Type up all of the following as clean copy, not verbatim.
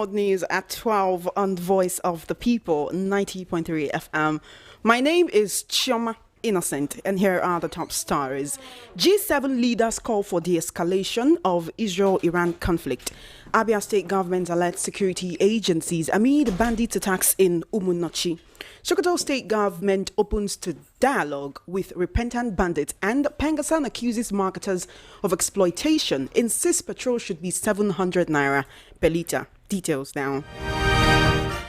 World News at 12 on Voice of the People, 90.3 FM. My name is Chioma Innocent, and here are the top stories. G7 leaders call for de-escalation of Israel-Iran conflict. Abia state government alerts security agencies amid bandit attacks in Umunochi. Sokoto state government opens to dialogue with repentant bandits, and PENGASSAN accuses marketers of exploitation, insists petrol should be 700 naira per litre. Details now.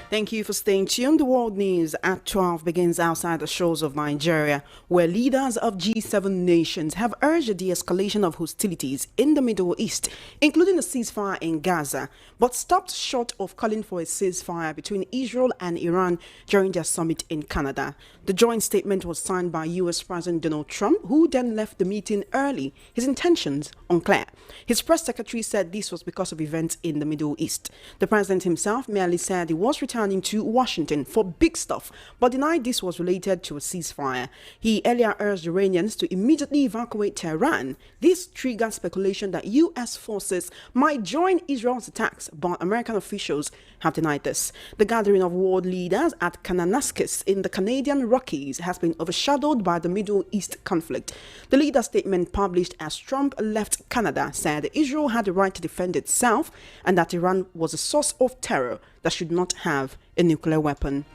Thank you for staying tuned. The World News at 12 begins outside the shores of Nigeria, where leaders of G7 nations have urged a de-escalation of hostilities in the Middle East, including a ceasefire in Gaza, but stopped short of calling for a ceasefire between Israel and Iran during their summit in Canada. The joint statement was signed by US President Donald Trump, who then left the meeting early, his intentions unclear. His press secretary said this was because of events in the Middle East. The president himself merely said he was returning to Washington for big stuff, but denied this was related to a ceasefire. He earlier urged Iranians to immediately evacuate Tehran. This triggered speculation that US forces might join Israel's attacks, but American officials have denied this. The gathering of world leaders at Kananaskis in the Canadian Rockies has been overshadowed by the Middle East conflict. The leader statement published as Trump left Canada said Israel had the right to defend itself and that Iran was a source of terror that should not have a nuclear weapon.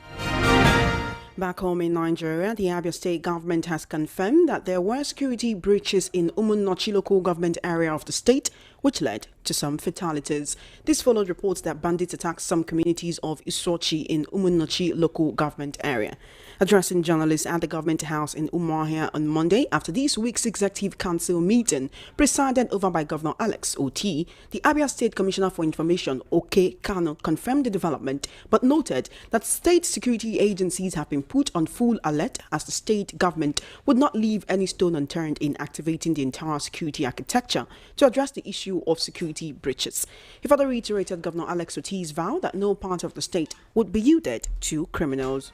Back home in Nigeria, the Abia state government has confirmed that there were security breaches in Umunochi local government area of the state, which led to some fatalities. This followed reports that bandits attacked some communities of Isochi in Umunochi local government area. Addressing journalists at the government house in Umuahia on Monday after this week's executive council meeting presided over by Governor Alex Oti, the Abia State Commissioner for Information, Oke Kano, confirmed the development but noted that state security agencies have been put on full alert as the state government would not leave any stone unturned in activating the entire security architecture to address the issue of security breaches. He further reiterated Governor Alex Oti's vow that no part of the state would be yielded to criminals.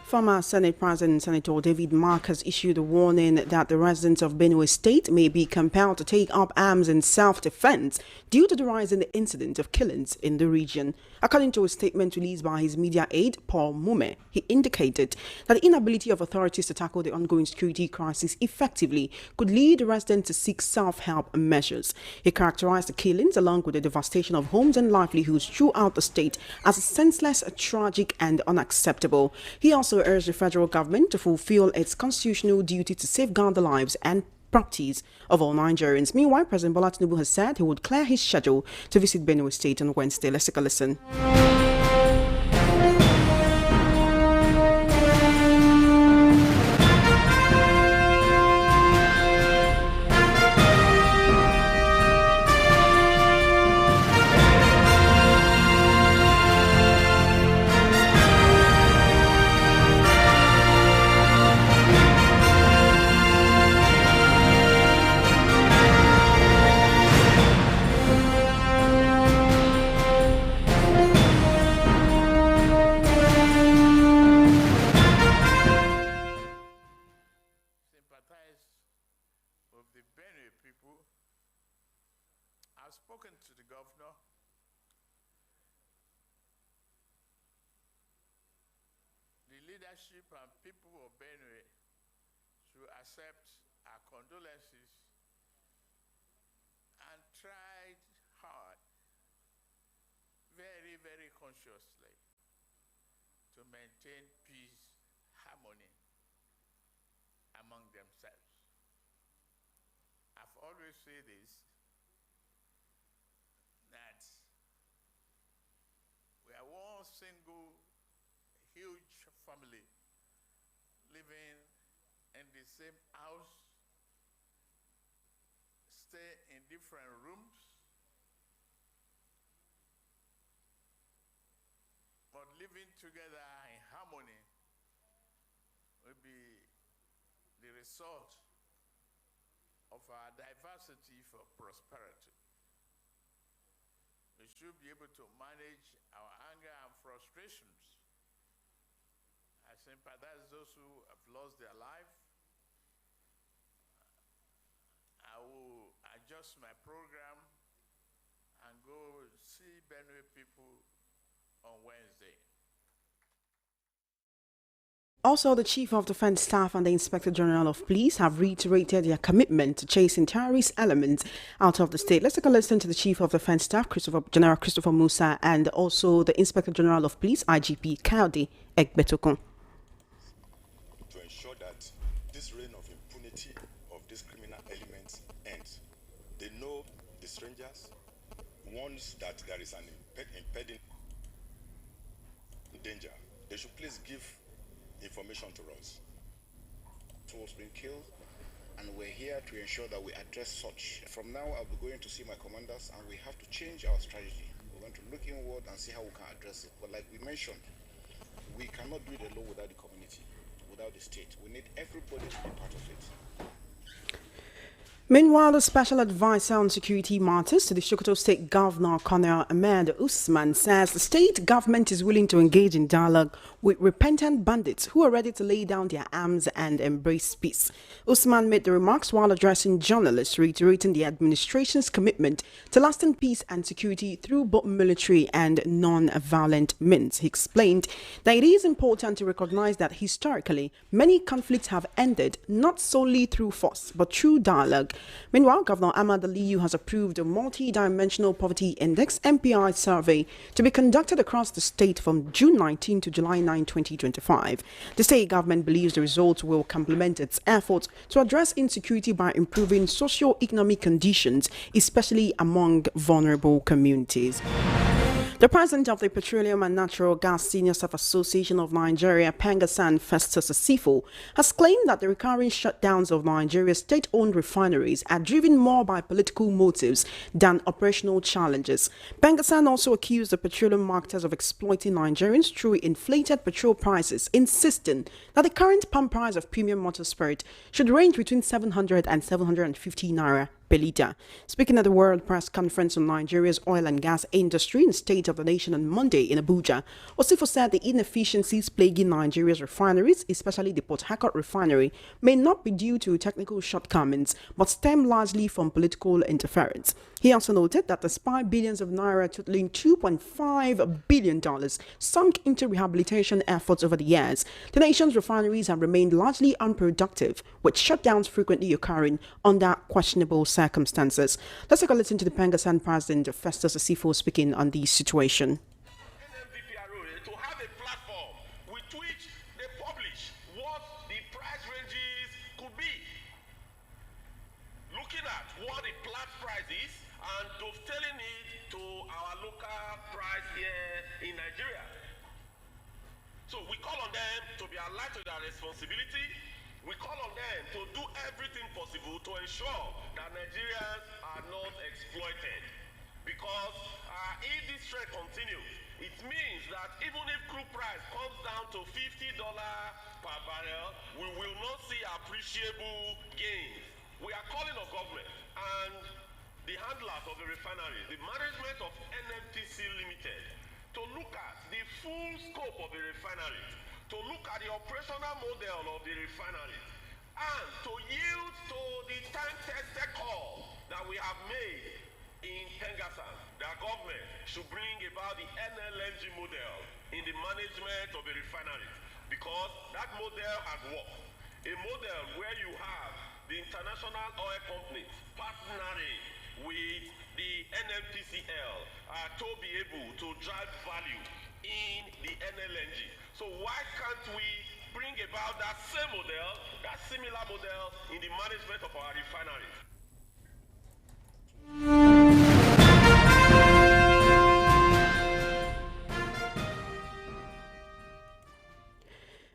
Former Senate President Senator David Mark has issued a warning that the residents of Benue State may be compelled to take up arms in self-defense due to the rise in the incident of killings in the region. According to a statement released by his media aide, Paul Mume, he indicated that the inability of authorities to tackle the ongoing security crisis effectively could lead the residents to seek self-help measures. He characterized the killings along with the devastation of homes and livelihoods throughout the state as senseless, tragic and unacceptable. He also urged the federal government to fulfill its constitutional duty to safeguard the lives and properties of all Nigerians. Meanwhile, President Bola Tinubu has said he would clear his schedule to visit Benue State on Wednesday. Let's take a listen. Of the Benue people. I've spoken to the governor. The leadership and people of Benue should accept our condolences and tried hard, very, very consciously, to maintain peace, harmony among themselves. I've always said this, that we are one single huge family living in the same house, stay in different rooms, but living together in harmony will be the result of our diversity for prosperity. We should be able to manage our anger and frustrations. I sympathize those who have lost their life. I will adjust my program and go see Benue people on Wednesday. Also, the Chief of Defense Staff and the Inspector General of Police have reiterated their commitment to chasing terrorist elements out of the state. Let's take a listen to the Chief of Defense Staff, General Christopher Musa, and also the Inspector General of Police, IGP Kaudi Egbetokun. To ensure that this reign of impunity of these criminal elements ends. They know the strangers, once that there is an impending danger, they should please give information to us. So was being killed, and we're here to ensure that we address such. From now, I'll be going to see my commanders, and we have to change our strategy. We're going to look inward and see how we can address it. But like we mentioned, we cannot do it alone without the community, without the state. We need everybody to be part of it. Meanwhile, the Special Advisor on Security Matters to the Sokoto State Governor, Colonel Ahmed Usman, says the state government is willing to engage in dialogue with repentant bandits who are ready to lay down their arms and embrace peace. Usman made the remarks while addressing journalists, reiterating the administration's commitment to lasting peace and security through both military and non-violent means. He explained that it is important to recognize that historically, many conflicts have ended not solely through force, but through dialogue. Meanwhile, Governor Ahmad Aliyu has approved a multi-dimensional poverty index (MPI) survey to be conducted across the state from June 19 to July 9, 2025. The state government believes the results will complement its efforts to address insecurity by improving socio-economic conditions, especially among vulnerable communities. The president of the Petroleum and Natural Gas Senior Staff Association of Nigeria, PENGASSAN, Festus Asifo, has claimed that the recurring shutdowns of Nigeria's state-owned refineries are driven more by political motives than operational challenges. PENGASSAN also accused the petroleum marketers of exploiting Nigerians through inflated petrol prices, insisting that the current pump price of premium motor spirit should range between 700 and 750 naira per litre. Speaking at the World Press Conference on Nigeria's oil and gas industry and State of the Nation on Monday in Abuja, Osifo said the inefficiencies plaguing Nigeria's refineries, especially the Port Harcourt refinery, may not be due to technical shortcomings, but stem largely from political interference. He also noted that despite billions of naira totaling $2.5 billion sunk into rehabilitation efforts over the years, the nation's refineries have remained largely unproductive, with shutdowns frequently occurring under questionable circumstances. Let's take a listen to the PENGASSAN president, Festus Asifo, speaking on the situation. To have a platform with which they publish what the price ranges could be, looking at what the plat price is and dovetailing it to our local price here in Nigeria. So we call on them to be alive to their responsibility. We call on them to do everything possible to ensure that Nigerians are not exploited. Because if this trend continues, it means that even if crude price comes down to $50 per barrel, we will not see appreciable gains. We are calling on government and the handlers of the refineries, the management of NMTC Limited, to look at the full scope of the refineries, to look at the operational model of the refineries, and to yield to the time-tested call that we have made in PENGASSAN. The government should bring about the NLNG model in the management of the refineries, because that model has worked. A model where you have the international oil companies partnering with the NMTCL to be able to drive value in the NLNG. So why can't we bring about that same model, that similar model in the management of our refineries?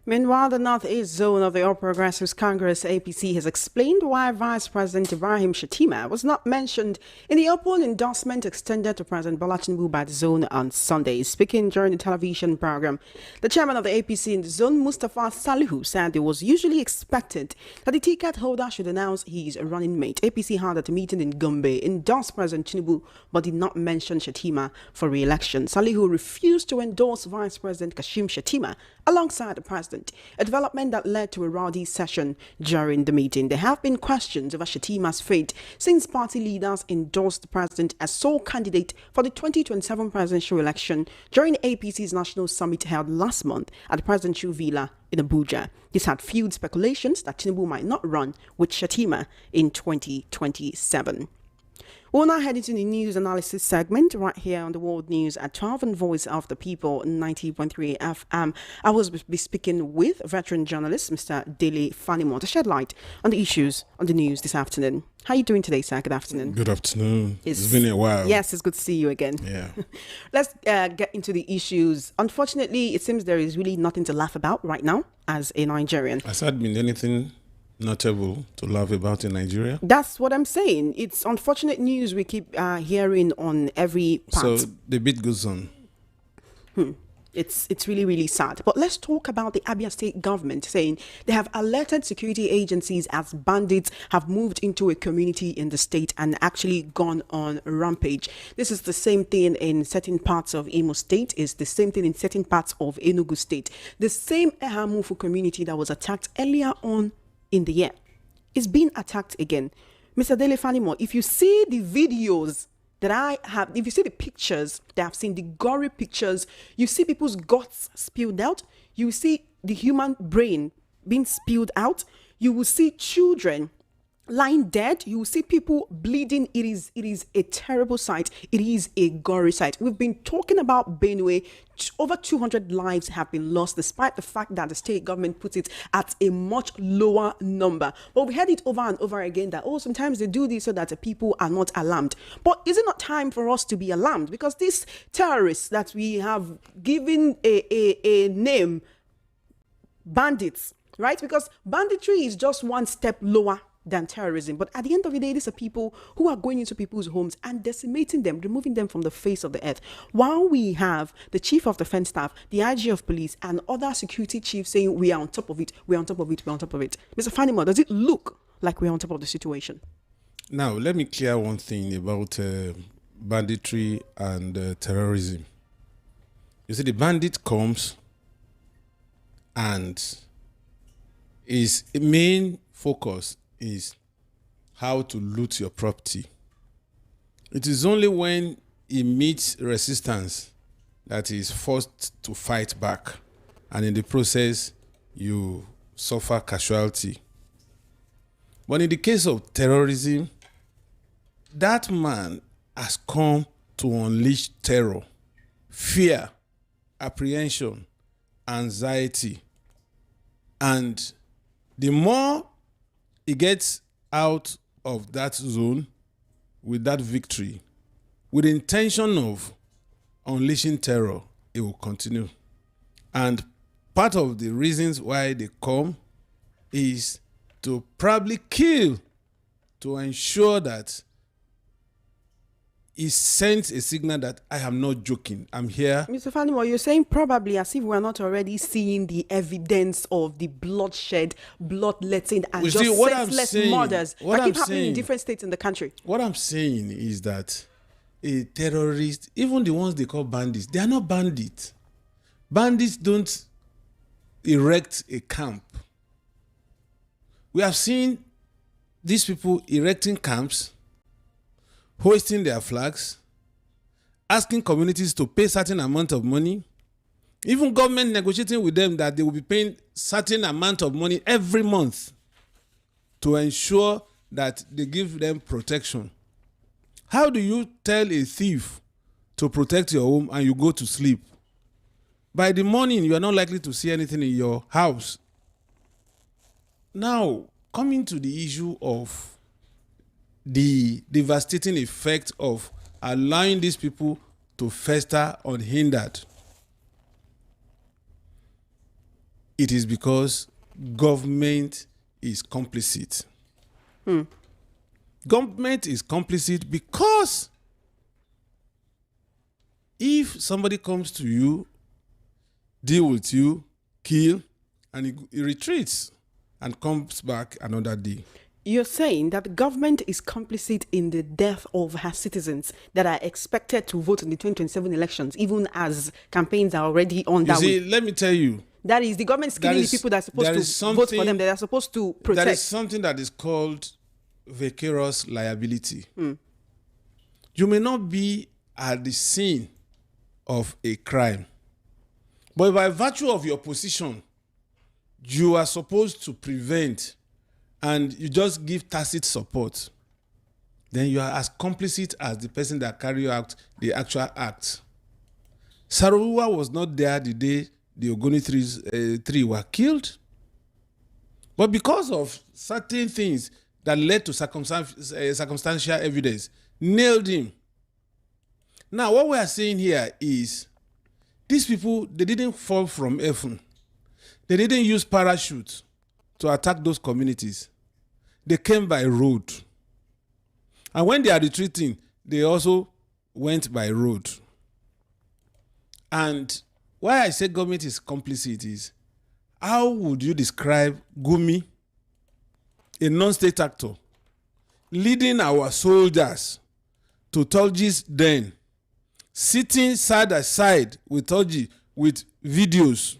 Meanwhile, the Northeast Zone of the All Progressives Congress APC has explained why Vice President Ibrahim Shettima was not mentioned in the open endorsement extended to President Bola Tinubu by the zone on Sunday. Speaking during the television program, the chairman of the APC in the zone, Mustafa Salihu, said it was usually expected that the ticket holder should announce his running mate. APC had at a meeting in Gombe endorsed President Tinubu but did not mention Shettima for re-election. Salihu refused to endorse Vice President Kashim Shettima alongside the president president, a development that led to a rowdy session during the meeting. There have been questions over Shettima's fate since party leaders endorsed the president as sole candidate for the 2027 presidential election during APC's national summit held last month at the presidential villa in Abuja. This had fueled speculations that Tinubu might not run with Shettima in 2027. We'll now head into the news analysis segment right here on the World News at 12 and Voice of the People 90.3 FM. I will be speaking with veteran journalist Mr. Dele Fanimo to shed light on the issues on the news this afternoon. How are you doing today, sir? Good afternoon. Good afternoon. It's been a while. Yes, it's good to see you again. Yeah. Let's get into the issues. Unfortunately, it seems there is really nothing to laugh about right now as a Nigerian. Has that been anything notable to laugh about in Nigeria? That's what I'm saying. It's unfortunate news we keep hearing on every part. So the beat goes on. It's really, really sad. But let's talk about the Abia state government saying they have alerted security agencies as bandits have moved into a community in the state and actually gone on a rampage. This is the same thing in certain parts of Imo State. It's the same thing in certain parts of Enugu State. The same Ehamufu community that was attacked earlier on in the year is being attacked again. Mr. Dele Fanimo, if you see the videos that I have, if you see the pictures that I've seen, the gory pictures, you see people's guts spilled out, you see the human brain being spilled out, you will see children lying dead, you will see people bleeding. It is a terrible sight. It is a gory sight. We've been talking about Benue. Over 200 lives have been lost, despite the fact that the state government puts it at a much lower number. But we heard it over and over again that, sometimes they do this so that the people are not alarmed. But is it not time for us to be alarmed? Because these terrorists that we have given a name, bandits, right? Because banditry is just one step lower than terrorism. But at the end of the day, these are people who are going into people's homes and decimating them, removing them from the face of the earth. While we have the chief of defense staff, the IG of police, and other security chiefs saying we are on top of it, we're on top of it, we're on top of it. Mr. Fanimo, does it look like we're on top of the situation? Now, let me clear one thing about banditry and terrorism. You see, the bandit comes and his main focus is how to loot your property. It is only when he meets resistance that he is forced to fight back, and in the process you suffer casualty. But in the case of terrorism, that man has come to unleash terror, fear, apprehension, anxiety, and the more he gets out of that zone with that victory, with the intention of unleashing terror, it will continue. And part of the reasons why they come is to probably kill, to ensure that he sends a signal that I am not joking. I'm here. Mr. Fanimo, you're saying probably as if we're not already seeing the evidence of the bloodshed, bloodletting, and You just see, what senseless I'm saying- murders what that keep I'm happening in saying- different states in the country. What I'm saying is that a terrorist, even the ones they call bandits, they are not bandits. Bandits don't erect a camp. We have seen these people erecting camps, hoisting their flags, asking communities to pay certain amount of money, even government negotiating with them that they will be paying certain amount of money every month to ensure that they give them protection. How do you tell a thief to protect your home and you go to sleep? By the morning, you are not likely to see anything in your house. Now, coming to the issue of the devastating effect of allowing these people to fester unhindered, it is because government is complicit. Government is complicit because if somebody comes to you, deal with you, kill, and he retreats and comes back another day. You're saying that the government is complicit in the death of her citizens that are expected to vote in the 2027 elections, even as campaigns are already on You that see, way. let me tell you, That is, the government is killing the people that are supposed to vote for them, that are supposed to protect. There is something that is called vicarious liability. You may not be at the scene of a crime, but by virtue of your position, you are supposed to prevent, and you just give tacit support. Then you are as complicit as the person that carried out the actual act. Sarowa was not there the day the Ogoni three were killed, but because of certain things that led to circumstantial evidence, nailed him. Now, what we are saying here is these people, they didn't fall from heaven. They didn't use parachutes to attack those communities. They came by road. And when they are retreating, they also went by road. And why I say government is complicit is, how would you describe Gumi, a non-state actor, leading our soldiers to Tolji's den, sitting side by side with Tolji with videos,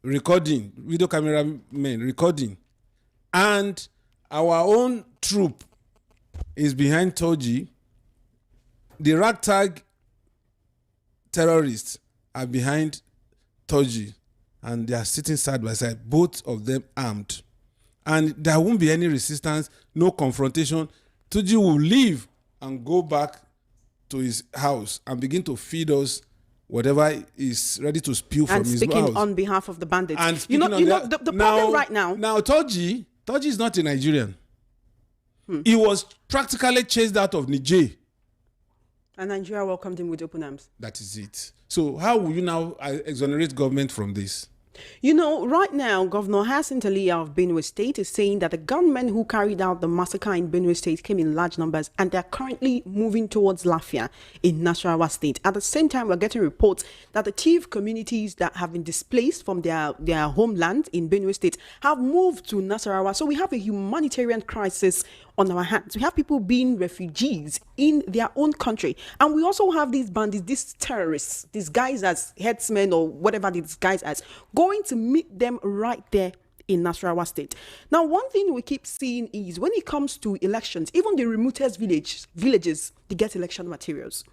recording, video cameramen recording, and our own troop is behind Tolji. The ragtag terrorists are behind Tolji, and they are sitting side by side, both of them armed. And there won't be any resistance, no confrontation. Tolji will leave and go back to his house and begin to feed us whatever is ready to spew from his mouth. And speaking on behalf of the bandits. And the problem right now. Now, Tolji is not a Nigerian. He was practically chased out of Niger. And Nigeria welcomed him with open arms. That is it. So how will you now exonerate government from this? You know, right now, Governor Hassan Talia of Benue State is saying that the gunmen who carried out the massacre in Benue State came in large numbers, and they're currently moving towards Lafia in Nasarawa State. At the same time, we're getting reports that the chief communities that have been displaced from their homeland in Benue State have moved to Nasarawa. So we have a humanitarian crisis on our hands. We have people being refugees in their own country. And we also have these bandits, these terrorists, disguised as headsmen or whatever they disguise as, going to meet them right there in Nasarawa State. Now, one thing we keep seeing is when it comes to elections, even the remotest villages, they get election materials.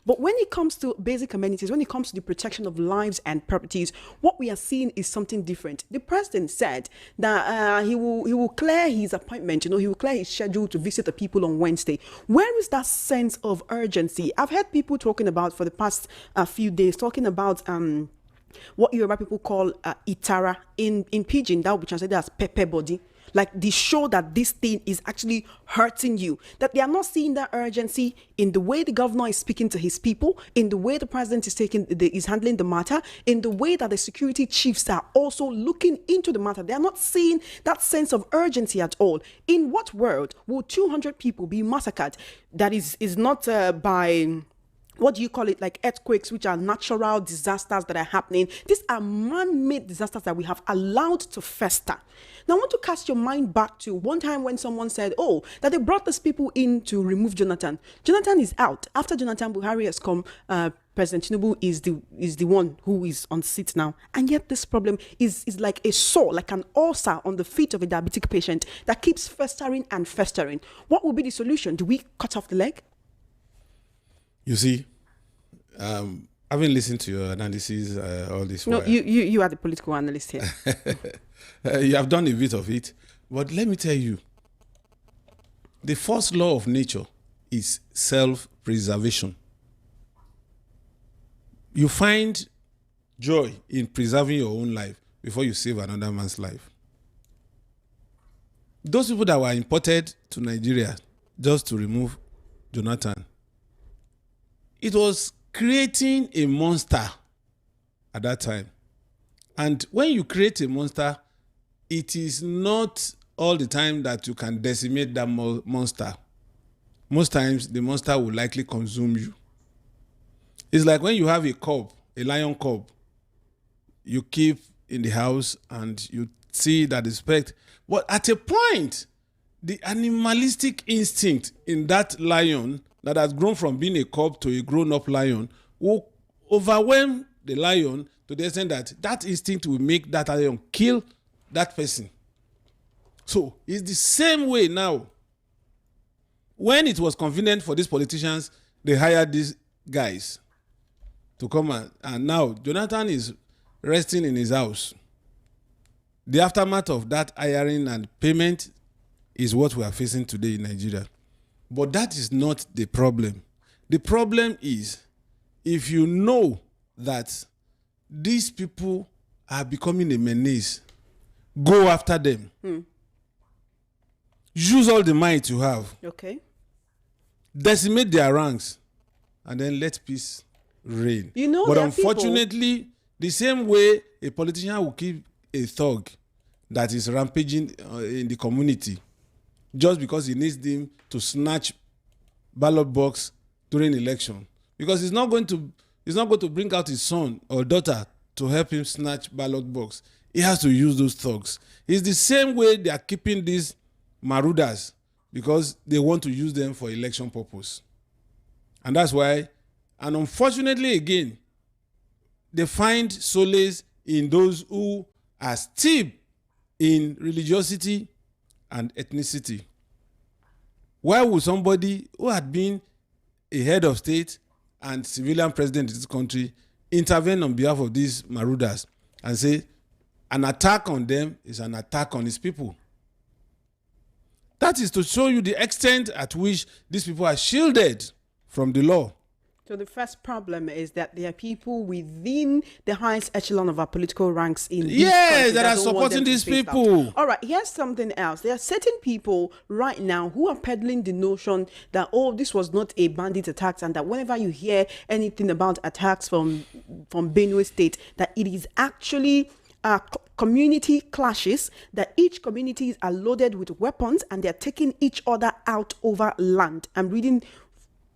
But when it comes to basic amenities, when it comes to the protection of lives and properties, what we are seeing is something different. The president said that he will clear his appointment, he will clear his schedule to visit the people on Wednesday. Where is that sense of urgency? I've heard people talking about for the past few days, talking about what Yoruba people call itara in pidgin, that would be translated as pepper body. Like the show that this thing is actually hurting you, that they are not seeing that urgency in the way the governor is speaking to his people, in the way the president is handling the matter, in the way that the security chiefs are also looking into the matter. They are not seeing that sense of urgency at all. In what world will 200 people be massacred? That is not by... what do you call it, like earthquakes, which are natural disasters that are happening. These are man-made disasters that we have allowed to fester. Now, I want to cast your mind back to one time when someone said, that they brought these people in to remove Jonathan. Jonathan is out. After Jonathan Buhari has come, President Tinubu is the one who is on seat now. And yet this problem is like a sore, like an ulcer on the feet of a diabetic patient that keeps festering and festering. What will be the solution? Do we cut off the leg? You see, having listened to your analysis all this while... No, you are the political analyst here. You have done a bit of it. But let me tell you, the first law of nature is self-preservation. You find joy in preserving your own life before you save another man's life. Those people that were imported to Nigeria just to remove Jonathan, it was creating a monster at that time. And when you create a monster, it is not all the time that you can decimate that monster. Most times, the monster will likely consume you. It's like when you have a cub, a lion cub, you keep in the house and you see that respect. But at a point, the animalistic instinct in that lion that has grown from being a cub to a grown-up lion will overwhelm the lion to the extent that that instinct will make that lion kill that person. So it's the same way now. When it was convenient for these politicians, they hired these guys to come and now Jonathan is resting in his house. The aftermath of that hiring and payment is what we are facing today in Nigeria. But that is not the problem. The problem is if you know that these people are becoming a menace, go after them. Use all the might you have. Okay. Decimate their ranks and then let peace reign. You know, but there are unfortunately, the same way a politician will keep a thug that is rampaging in the community just because he needs them to snatch ballot box during election, because he's not going to bring out his son or daughter to help him snatch ballot box. He has to use those thugs. It's the same way they are keeping these marauders, because they want to use them for election purpose. And that's why, and unfortunately again, they find solace in those who are steeped in religiosity and ethnicity. Why would somebody who had been a head of state and civilian president in this country intervene on behalf of these marauders and say an attack on them is an attack on his people? That is to show you the extent at which these people are shielded from the law. So the first problem is that there are people within the highest echelon of our political ranks in this country that are don't want supporting them to these face that. people. All right, here's something else. There are certain people right now who are peddling the notion that, oh, this was not a bandit attack, and that whenever you hear anything about attacks from Benue State, that it is actually community clashes, that each communities are loaded with weapons and they're taking each other out over land. I'm reading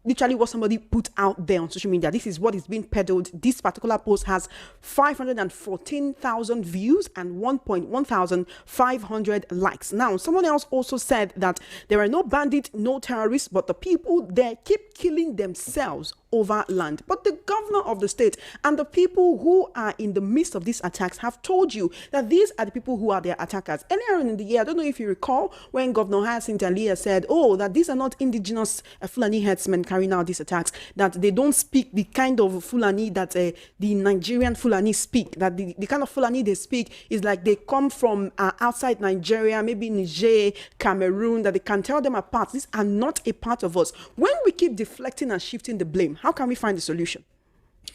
literally what somebody put out there on social media. This is what is being peddled. This particular post has 514,000 views and 1,500 likes. Now, someone else also said that there are no bandits, no terrorists, but the people there keep killing themselves over land. But the governor of the state and the people who are in the midst of these attacks have told you that these are the people who are their attackers. Earlier in the year, I don't know if you recall, when Governor Hyacinth Alia said, oh, that these are not indigenous Fulani herdsmen carrying out these attacks, that they don't speak the kind of Fulani that the Nigerian Fulani speak, that the kind of Fulani they speak is like they come from outside Nigeria, maybe Niger, Cameroon, that they can tell them apart. These are not a part of us. When we keep deflecting and shifting the blame, how can we find the solution?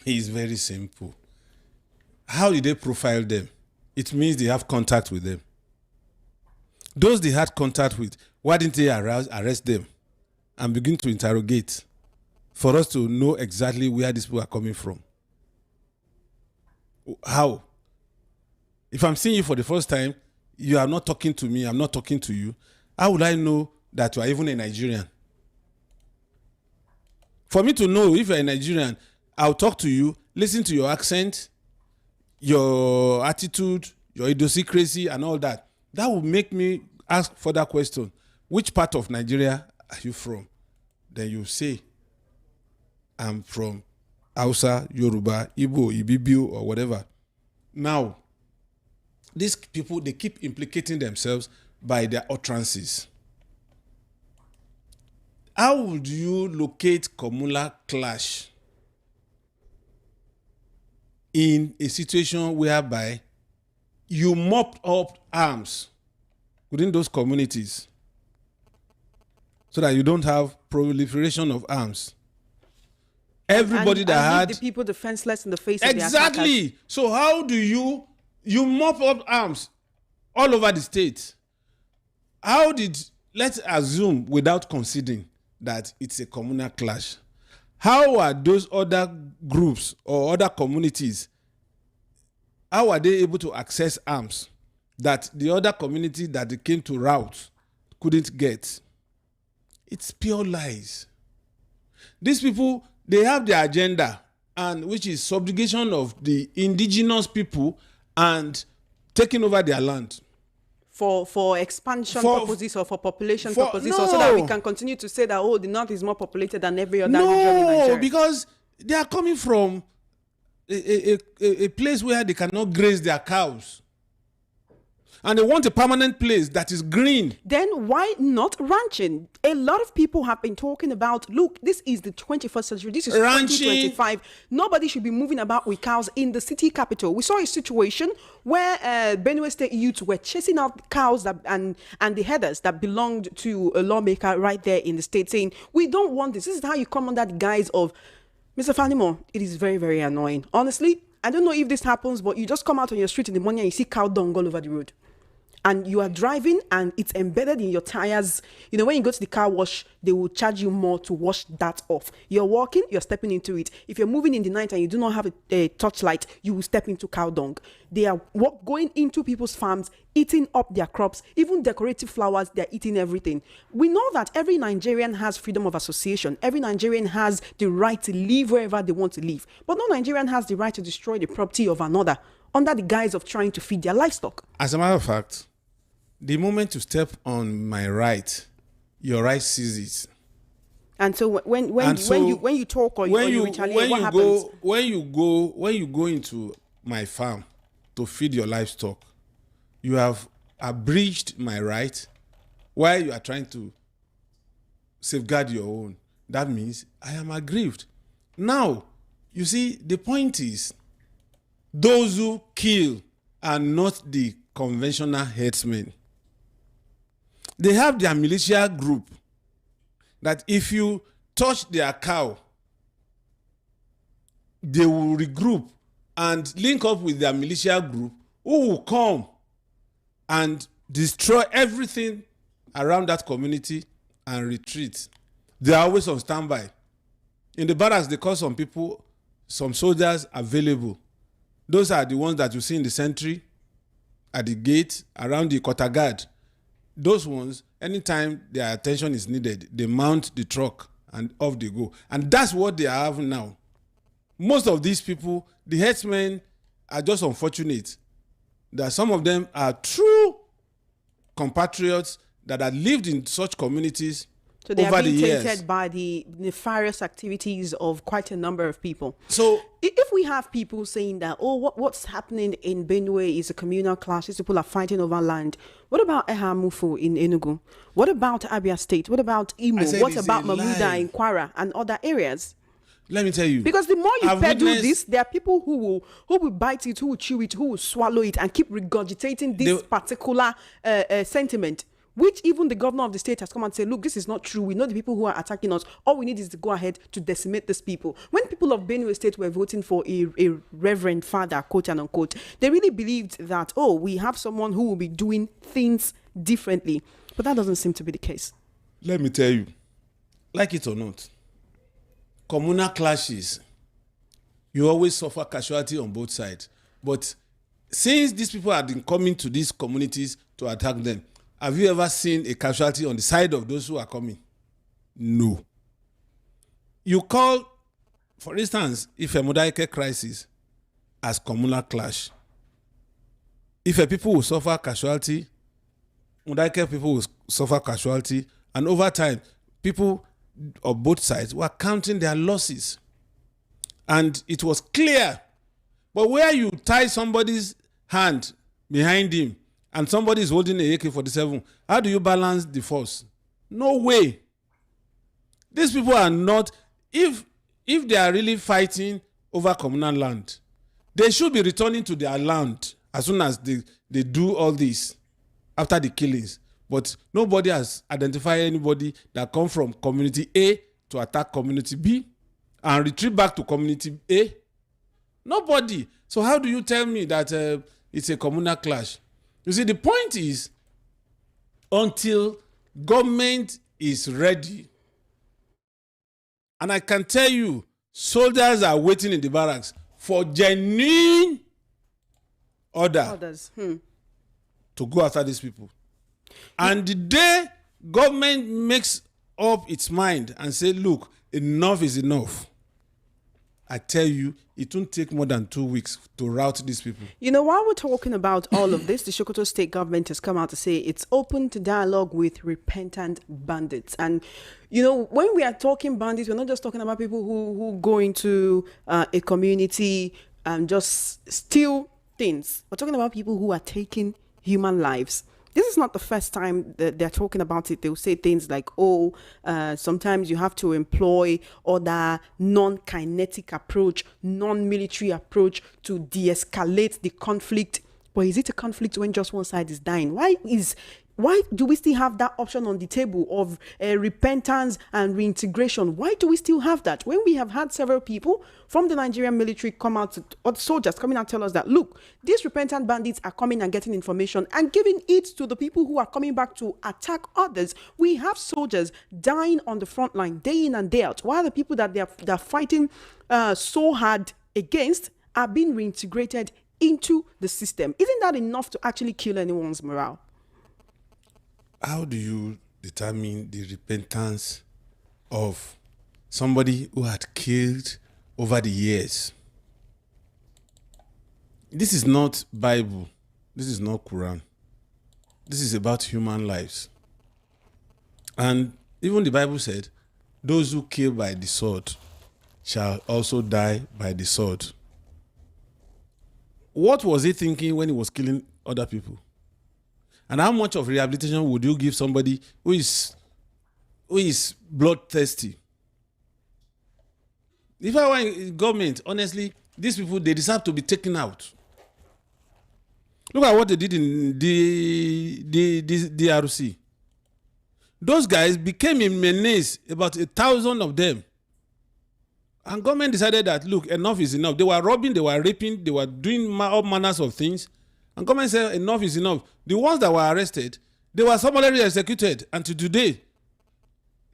It's very simple. How did they profile them? It means they have contact with them. Those they had contact with, why didn't they arrest them and begin to interrogate for us to know exactly where these people are coming from? How? If I'm seeing you for the first time, you are not talking to me, I'm not talking to you, how would I know that you are even a Nigerian? For me to know if you're a Nigerian, I'll talk to you, listen to your accent, your attitude, your idiosyncrasy, and all that. That will make me ask further questions. Which part of Nigeria are you from? Then you say, I'm from Hausa, Yoruba, Igbo, Ibibio, or whatever. Now, these people, they keep implicating themselves by their utterances. How would you locate communal clash in a situation whereby you mopped up arms within those communities so that you don't have proliferation of arms? Everybody and that had the people defenseless in the face of the attackers. exactly. So how do you mop up arms all over the state? How did, let's assume without conceding that it's a communal clash, how are those other groups or other communities, how are they able to access arms that the other community that they came to rout couldn't get? It's pure lies. These people, they have their agenda, and which is subjugation of the indigenous people and taking over their land. For expansion purposes or for population purposes, or so that we can continue to say that, oh, the north is more populated than every other region in Nigeria. No, because they are coming from a place where they cannot graze their cows. And they want a permanent place that is green. Then why not ranching? A lot of people have been talking about, look, this is the 21st century. This is Ranching. 2025. Nobody should be moving about with cows in the city capital. We saw a situation where Benue State youths were chasing out cows that, and the headers that belonged to a lawmaker right there in the state, saying, we don't want this. This is how you come under the guise of, Mr. Fanimo. It is very, very annoying. Honestly, I don't know if this happens, but you just come out on your street in the morning and you see cow dung all over the road. And you are driving and it's embedded in your tires. You know, when you go to the car wash, they will charge you more to wash that off. You're walking, you're stepping into it. If you're moving in the night and you do not have a torchlight, you will step into cow dung. They are going into people's farms, eating up their crops, even decorative flowers, they're eating everything. We know that every Nigerian has freedom of association. Every Nigerian has the right to live wherever they want to live. But no Nigerian has the right to destroy the property of another under the guise of trying to feed their livestock. As a matter of fact, the moment you step on my right, your right ceases. And so when you talk or you retaliate, what happens? When you go into my farm to feed your livestock, you have abridged my right while you are trying to safeguard your own. That means I am aggrieved. Now, you see, the point is, those who kill are not the conventional herdsmen. They have their militia group that if you touch their cow, they will regroup and link up with their militia group who will come and destroy everything around that community and retreat. They are always on standby. In the barracks, they call some people, some soldiers available. Those are the ones that you see in the sentry, at the gate, around the quarter guard. Those ones, anytime their attention is needed, they mount the truck and off they go. And that's what they have now. Most of these people, the headsmen, are just unfortunate that some of them are true compatriots that have lived in such communities so they over are the being years. tainted by the nefarious activities of quite a number of people. So if we have people saying that, oh, what's happening in Benue is a communal clash, these people are fighting over land, what about Ehamufu in Enugu? What about Abia State? What about Imo? What about Mamuda in Kwara and other areas? Let me tell you. Because the more you I've peddle witnessed- this, there are people who will bite it, who will chew it, who will swallow it and keep regurgitating this particular sentiment, which even the governor of the state has come and said, look, this is not true. We know the people who are attacking us. All we need is to go ahead to decimate these people. When people of Benue State were voting for a reverend father, quote and unquote, they really believed that, oh, we have someone who will be doing things differently. But that doesn't seem to be the case. Let me tell you, like it or not, communal clashes, you always suffer casualty on both sides. But since these people have been coming to these communities to attack them, have you ever seen a casualty on the side of those who are coming? No. You call, for instance, if a Modaike crisis as communal clash, if a people will suffer casualty, Modaike people will suffer casualty, and over time, people of both sides were counting their losses. And it was clear. But where you tie somebody's hand behind him and somebody is holding a AK-47, how do you balance the force? No way. These people are not, if they are really fighting over communal land, they should be returning to their land as soon as they do all this after the killings. But nobody has identified anybody that come from community A to attack community B and retreat back to community A. Nobody. So how do you tell me that it's a communal clash? You see, the point is, until government is ready, and I can tell you, soldiers are waiting in the barracks for genuine orders to go after these people. And the day government makes up its mind and say, look, enough is enough, I tell you, it won't take more than 2 weeks to rout these people. You know, while we're talking about all of this, the Sokoto state government has come out to say it's open to dialogue with repentant bandits. And, you know, when we are talking bandits, we're not just talking about people who go into a community just steal things. We're talking about people who are taking human lives. This is not the first time that they're talking about it. They'll say things like, sometimes you have to employ other non-kinetic approach, non-military approach to de-escalate the conflict. But is it a conflict when just one side is dying? Why do we still have that option on the table of repentance and reintegration? Why do we still have that when we have had several people from the Nigerian military come out, or soldiers coming and tell us that, look, these repentant bandits are coming and getting information and giving it to the people who are coming back to attack others. We have soldiers dying on the front line day in and day out, while the people that they're fighting so hard against are being reintegrated into the system. Isn't that enough to actually kill anyone's morale? How do you determine the repentance of somebody who had killed over the years? This is not Bible. This is not Quran. This is about human lives. And even the Bible said, those who kill by the sword shall also die by the sword. What was he thinking when he was killing other people? And how much of rehabilitation would you give somebody who is bloodthirsty? If I were in government, honestly, these people, they deserve to be taken out. Look at what they did in the DRC. Those guys became a menace, about 1,000 of them. And government decided that, look, enough is enough. They were robbing, they were raping, they were doing all manners of things. And government said enough is enough. The ones that were arrested, they were summarily executed. And to today,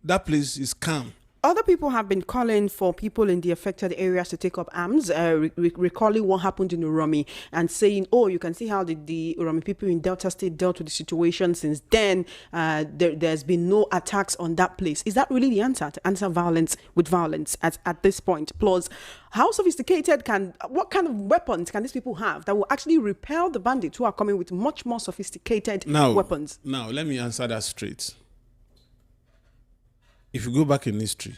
that place is calm. Other people have been calling for people in the affected areas to take up arms, recalling what happened in Uromi and saying, you can see how the Uromi people in Delta State dealt with the situation since then. There's been no attacks on that place. Is that really the answer, to answer violence with violence at this point? Plus, how sophisticated what kind of weapons can these people have that will actually repel the bandits who are coming with much more sophisticated weapons? Now, let me answer that straight. If you go back in history,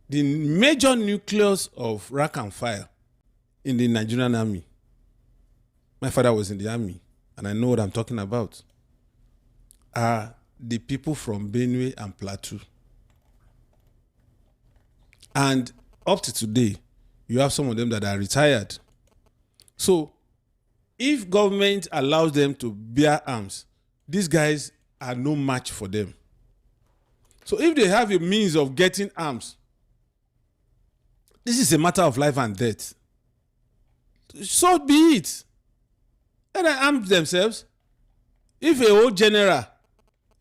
the major nucleus of rank and file in the Nigerian army, my father was in the army, and I know what I'm talking about, are the people from Benue and Plateau. And up to today, you have some of them that are retired. So, if government allows them to bear arms, these guys are no match for them. So if they have a means of getting arms, this is a matter of life and death. So be it. Let them arm themselves. If a old general,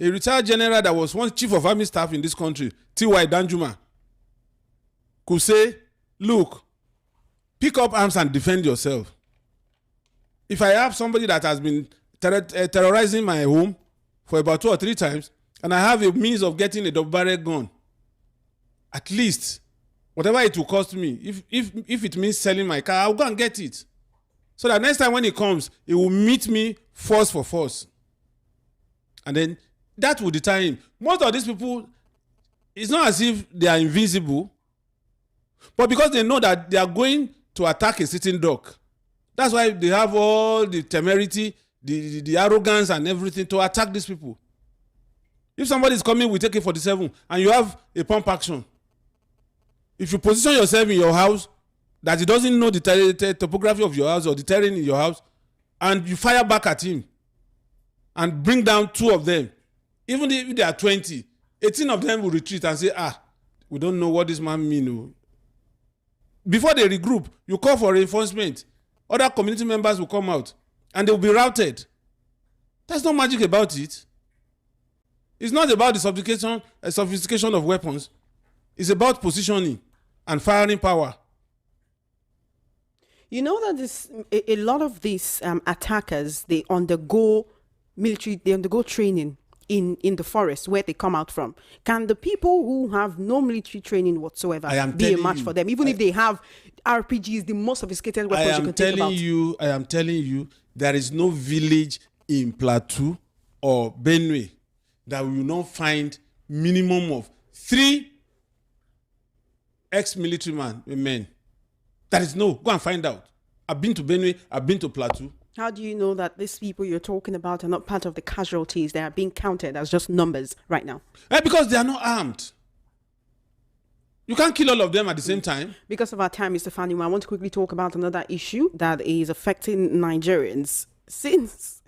a retired general that was once chief of army staff in this country, T.Y. Danjuma, could say, look, pick up arms and defend yourself. If I have somebody that has been terrorizing my home for about 2 or 3 times, and I have a means of getting a double-barrel gun, at least, whatever it will cost me, if it means selling my car, I'll go and get it. So that next time when it comes, it will meet me force for force. And then that will deter him. Most of these people, it's not as if they are invisible, but because they know that they are going to attack a sitting duck. That's why they have all the temerity, the arrogance and everything to attack these people. If somebody is coming with AK-47 and you have a pump action, if you position yourself in your house that he doesn't know the topography of your house or the terrain in your house, and you fire back at him and bring down 2 of them, even if they are 20, 18 of them will retreat and say, we don't know what this man means. Before they regroup, you call for reinforcement. Other community members will come out and they will be routed. There's no magic about it. It's not about the sophistication of weapons. It's about positioning and firing power. You know that a lot of these attackers, they undergo training in the forest where they come out from. Can the people who have no military training whatsoever be a match for them, even if they have RPGs, the most sophisticated weapons you can think about? I am telling you, there is no village in Plateau or Benue that we will not find minimum of 3 ex-military men. That is no. Go and find out. I've been to Benue. I've been to Plateau. How do you know that these people you're talking about are not part of the casualties? They are being counted as just numbers right now. Because they are not armed. You can't kill all of them at the same time. Because of our time, Mr. Fani, I want to quickly talk about another issue that is affecting Nigerians. Since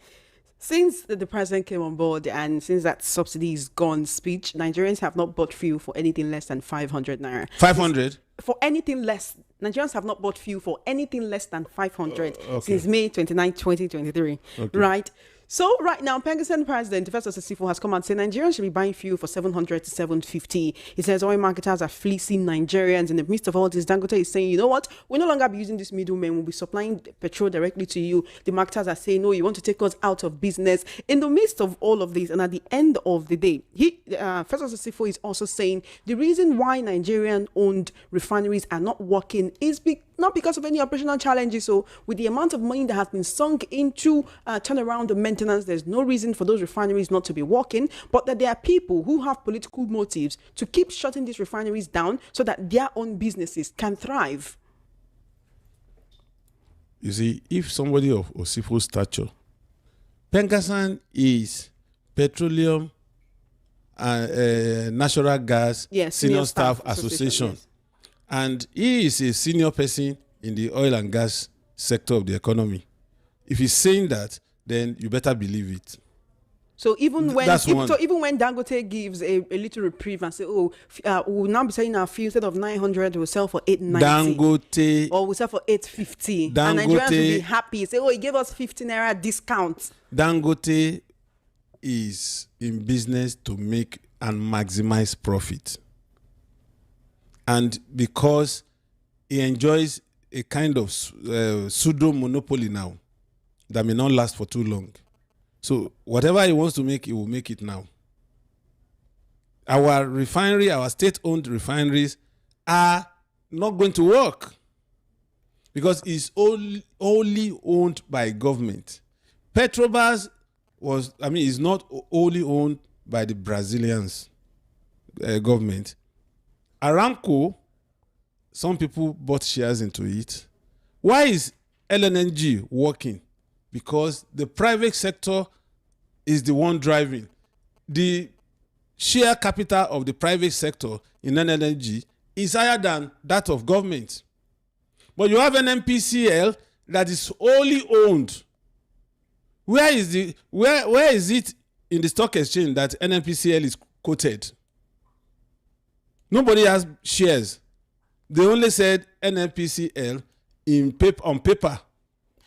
the president came on board and since that subsidy is gone speech, Nigerians have not bought fuel for anything less than 500 naira. 500? For anything less. Nigerians have not bought fuel for anything less than 500 okay. since May 29, 2023. Okay. Right? So right now, PENGASSAN President Festus Sifo has come out and said Nigerians should be buying fuel for 700 to 750. He says oil marketers are fleecing Nigerians. In the midst of all this, Dangote is saying, you know what? We'll no longer be using this middleman. We'll be supplying petrol directly to you. The marketers are saying, no, you want to take us out of business. In the midst of all of this, and at the end of the day, Festus Sifo is also saying the reason why Nigerian-owned refineries are not working is not because of any operational challenges. So with the amount of money that has been sunk into turnaround and maintenance, there's no reason for those refineries not to be working, but that there are people who have political motives to keep shutting these refineries down so that their own businesses can thrive. You see, if somebody of Osifo's stature, PENGASSAN is petroleum and natural gas senior staff association. Yes. And he is a senior person in the oil and gas sector of the economy. If he's saying that, then you better believe it. So even when Dangote gives a little reprieve and say, we'll now be selling our fuel instead of 900, we'll sell for 890. Dangote, or we'll sell for 850. And Nigerians will be happy. Say, he gave us 15 naira discount. Dangote is in business to make and maximize profit. And because he enjoys a kind of pseudo monopoly now that may not last for too long. So whatever he wants to make, he will make it now. Our refinery, our state-owned refineries are not going to work because it's only owned by government. Petrobras is not only owned by the Brazilians government. Aramco, some people bought shares into it. Why is LNG working? Because the private sector is the one driving. The share capital of the private sector in LNG is higher than that of government. But you have an NPCL that is wholly owned. Where is it in the stock exchange that NNPCL is quoted? Nobody has shares. They only said NNPCL on paper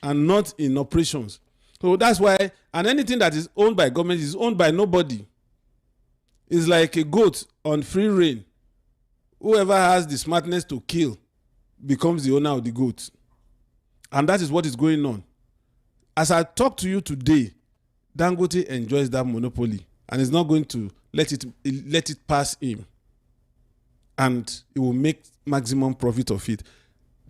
and not in operations. So that's why, and anything that is owned by government is owned by nobody. It's like a goat on free rein. Whoever has the smartness to kill becomes the owner of the goat. And that is what is going on. As I talk to you today, Dangote enjoys that monopoly and is not going to let it pass him. And it will make maximum profit of it.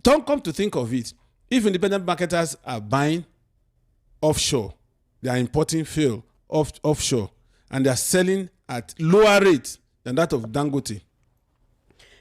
Don't come to think of it. If independent marketers are buying offshore, they are importing fuel offshore, and they are selling at lower rate than that of Dangote.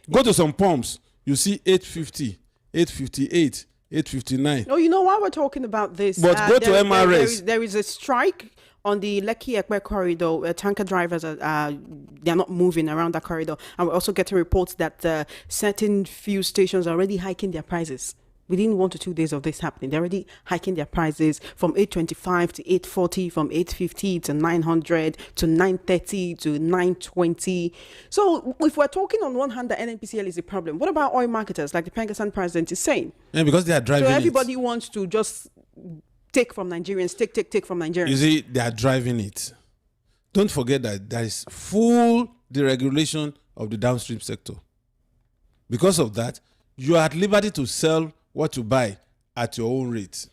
Go to some pumps, you see 850, 858, 859. No, you know why we're talking about this? But go to MRS. There is a strike on the Lekki-Ekpe corridor. Tanker drivers they're not moving around that corridor, and we're also getting reports that certain fuel stations are already hiking their prices. Within 1 to 2 days of this happening, they're already hiking their prices from 825 to 840, from 850 to 900 to 930 to 920. So if we're talking on one hand that NNPCL is a problem, what about oil marketers like the PENGASSAN president is saying? Yeah, because they are driving So everybody wants to just take from Nigerians, take from Nigerians. You see, they are driving it. Don't forget that there is full deregulation of the downstream sector. Because of that, you are at liberty to sell what you buy at your own rate.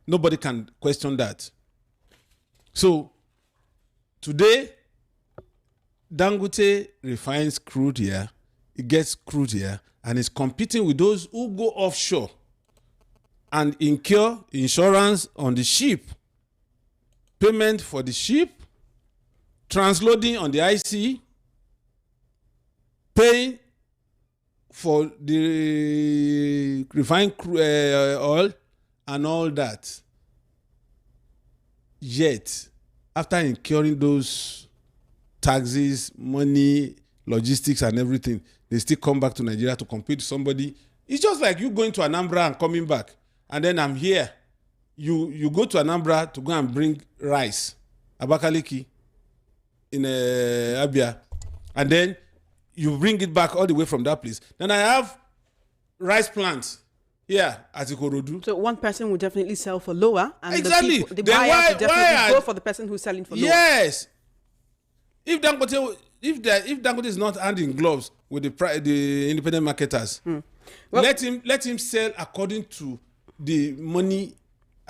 Nobody can question that. So, today, Dangote refines crude here, it gets crude here, and is competing with those who go offshore and incur insurance on the ship, payment for the ship, transloading on the IC, paying for the refined oil and all that. Yet, after incurring those taxes, money, logistics, and everything, they still come back to Nigeria to compete with somebody. It's just like you going to Anambra and coming back, and then I'm here. You go to Anambra to go and bring rice, Abakaliki, in Abia, and then you bring it back all the way from that place. Then I have rice plants here at Ikorodu. So one person will definitely sell for lower, and Exactly. the Then buyer will definitely why go for the person who's selling for lower. Yes. If Dangote is not hand in gloves with the independent marketers, Well, let him sell according to the money.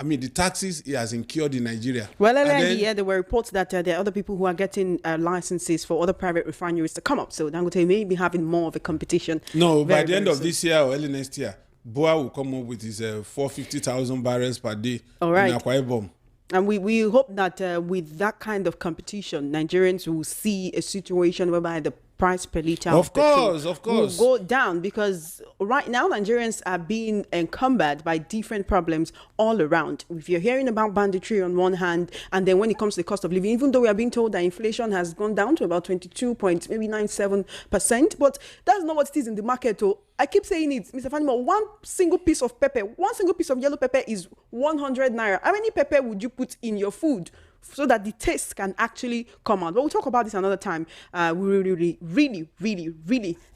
I mean, the taxes he has incurred in Nigeria. Well, earlier in the year, there were reports that there are other people who are getting licenses for other private refineries to come up. So Dangote may be having more of a competition. No, by very, the end very of soon. this year or early next year, Boa will come up with his 450,000 barrels per day All right. in Akwa Ibom. And we hope that with that kind of competition, Nigerians will see a situation whereby the price per liter Of petrol course. will go down, because right now Nigerians are being encumbered by different problems all around. If you're hearing about banditry on one hand, and then when it comes to the cost of living, even though we are being told that inflation has gone down to about 22.97%, but that's not what it is in the market. So I keep saying it, Mr. Fanimo, one single piece of pepper, one single piece of yellow pepper is 100 naira. How many pepper would you put in your food so that the taste can actually come out? But we'll talk about this another time. We really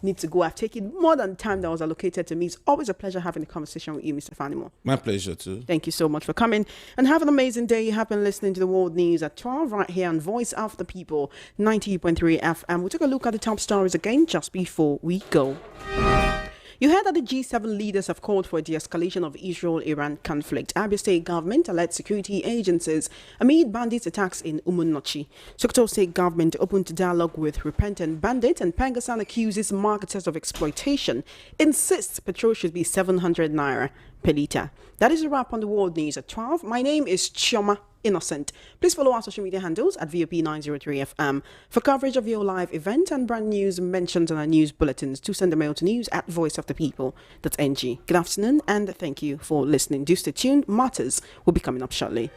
need to go. I've taken more than the time that was allocated to me. It's always a pleasure having a conversation with you, Mr. Fanimo. My pleasure too. Thank you so much for coming, and have an amazing day. You have been listening to the World News at 12 right here on Voice of the People, 90.3 FM. We'll take a look at the top stories again just before we go. You heard that the G7 leaders have called for a de-escalation of Israel-Iran conflict. Abia State government alert security agencies amid bandits' attacks in Umunnochi. Sokoto State government opened to dialogue with repentant bandits, and PENGASSAN accuses marketers of exploitation, insists petrol should be 700 naira per litre. That is a wrap on the World News at 12. My name is Chioma Innocent. Please follow our social media handles at VOP903FM for coverage of your live event and brand news mentioned on our news bulletins. To send a mail to news@voiceofthepeople.ng. Good afternoon and thank you for listening. Do stay tuned. Matters will be coming up shortly.